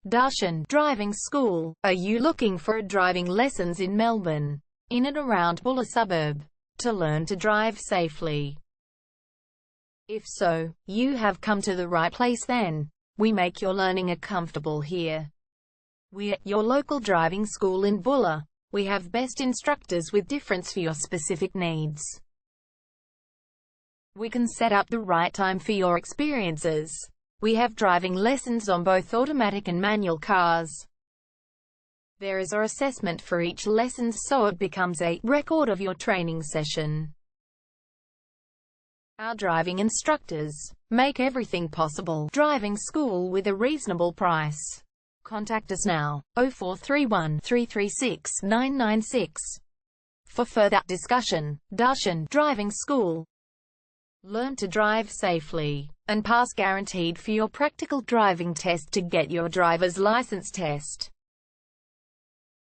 Darshan Driving School. Are you looking for driving lessons in Melbourne, in and around Bulla suburb, to learn to drive safely? If so, you have come to the right place then. We make your learning comfortable here. We're your local driving school in Bulla. We have best instructors with difference for your specific needs. We can set up the right time for your experiences. We have driving lessons on both automatic and manual cars. There is an assessment for each lesson, so it becomes a record of your training session. Our driving instructors make everything possible. Driving school with a reasonable price. Contact us now, 0431 336 996. For further discussion. Darshan Driving School. Learn to drive safely and pass guaranteed for your practical driving test to get your driver's license test.